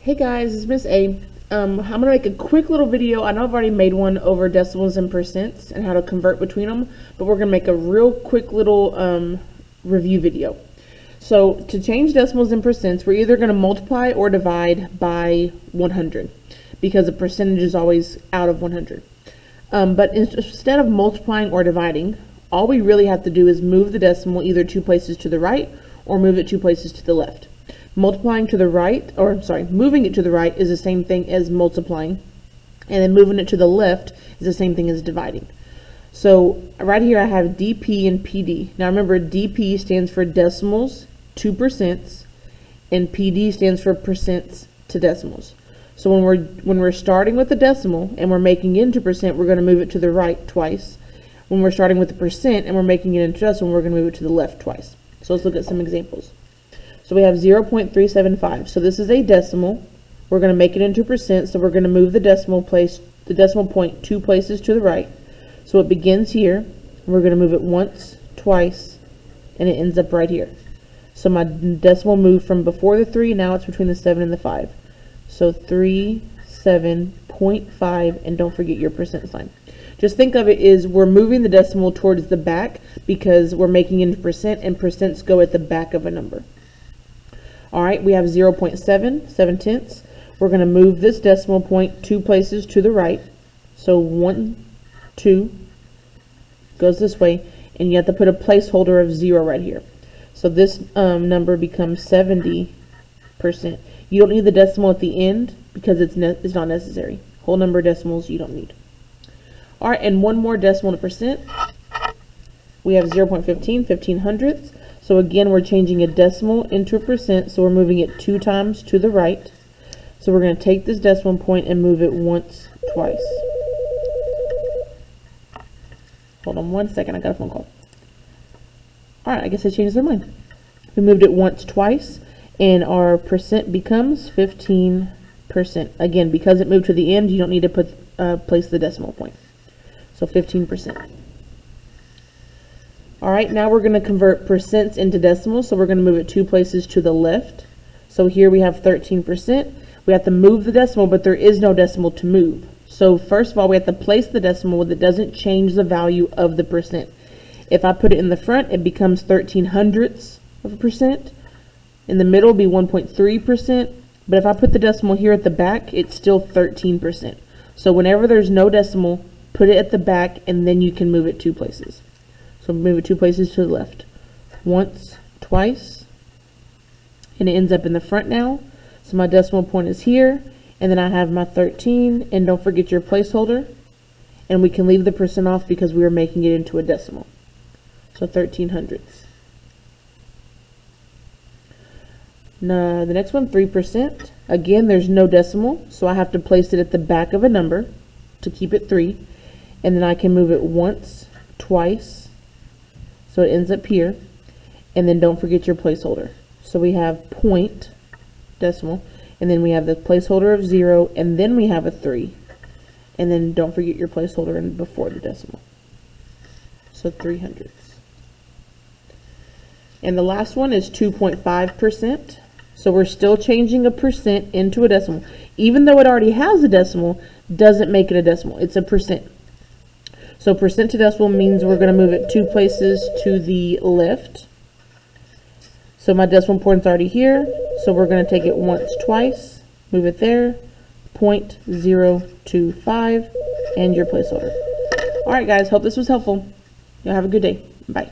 Hey guys, it's Miss A. I'm gonna make a quick little video. I know I've already made one over decimals and percents and how to convert between them, but we're gonna make a real quick little review video. So to change decimals and percents, we're either gonna multiply or divide by 100 because a percentage is always out of 100. But instead of multiplying or dividing, all we really have to do is move the decimal either 2 places to the right or move it 2 places to the left. Multiplying to the right, moving it to the right is the same thing as multiplying, and then moving it to the left is the same thing as dividing. So right here I have DP and PD. Now remember, DP stands for decimals to percents, and PD stands for percents to decimals. So when we're starting with the decimal and we're making it into percent, we're going to move it to the right twice. When we're starting with the percent and we're making it into decimal, we're going to move it to the left twice. So let's look at some examples. So we have 0.375. So this is a decimal. We're going to make it into percent, so we're going to move the decimal point 2 places to the right. So it begins here. We're going to move it once, twice, and it ends up right here. So my decimal moved from before the 3, now it's between the 7 and the 5. So 37.5, and don't forget your percent sign. Just think of it as we're moving the decimal towards the back because we're making it into percent, and percents go at the back of a number. All right, we have 0.7 We're going to move this decimal point 2 places to the right. So 1, 2 goes this way, and you have to put a placeholder of 0 right here. So this number becomes 70%. You don't need the decimal at the end because it's not necessary. Whole number decimals you don't need. All right, and one more decimal to percent. We have 0.15, 1500ths. So again, we're changing a decimal into a percent, so we're moving it 2 times to the right. So we're going to take this decimal point and move it once, twice. Hold on one second, I got a phone call. Alright, I guess I changed their mind. We moved it once, twice, and our percent becomes 15%. Again, because it moved to the end, you don't need to place the decimal point. So 15%. All right, now we're going to convert percents into decimals, so we're going to move it 2 places to the left. So here we have 13%. We have to move the decimal, but there is no decimal to move. So first of all, we have to place the decimal that doesn't change the value of the percent. If I put it in the front, it becomes 0.13%. In the middle, it'll be 1.3%. But if I put the decimal here at the back, it's still 13%. So whenever there's no decimal, put it at the back, and then you can move it 2 places. So move it 2 places to the left. Once, twice, and it ends up in the front now. So my decimal point is here, and then I have my 13, and don't forget your placeholder. And we can leave the percent off because we are making it into a decimal. So 1300ths. Now the next one, 3%. Again, there's no decimal, so I have to place it at the back of a number to keep it 3. And then I can move it once, twice, so it ends up here, and then don't forget your placeholder. So we have point, decimal, and then we have the placeholder of 0, and then we have a 3, and then don't forget your placeholder in before the decimal. So 300ths. And the last one is 2.5%. So we're still changing a percent into a decimal. Even though it already has a decimal, doesn't make it a decimal. It's a percent. So percent to decimal means we're going to move it 2 places to the left. So my decimal point's already here. So we're going to take it once, twice, move it there, 0.025, and your placeholder. All right, guys, hope this was helpful. Y'all have a good day. Bye.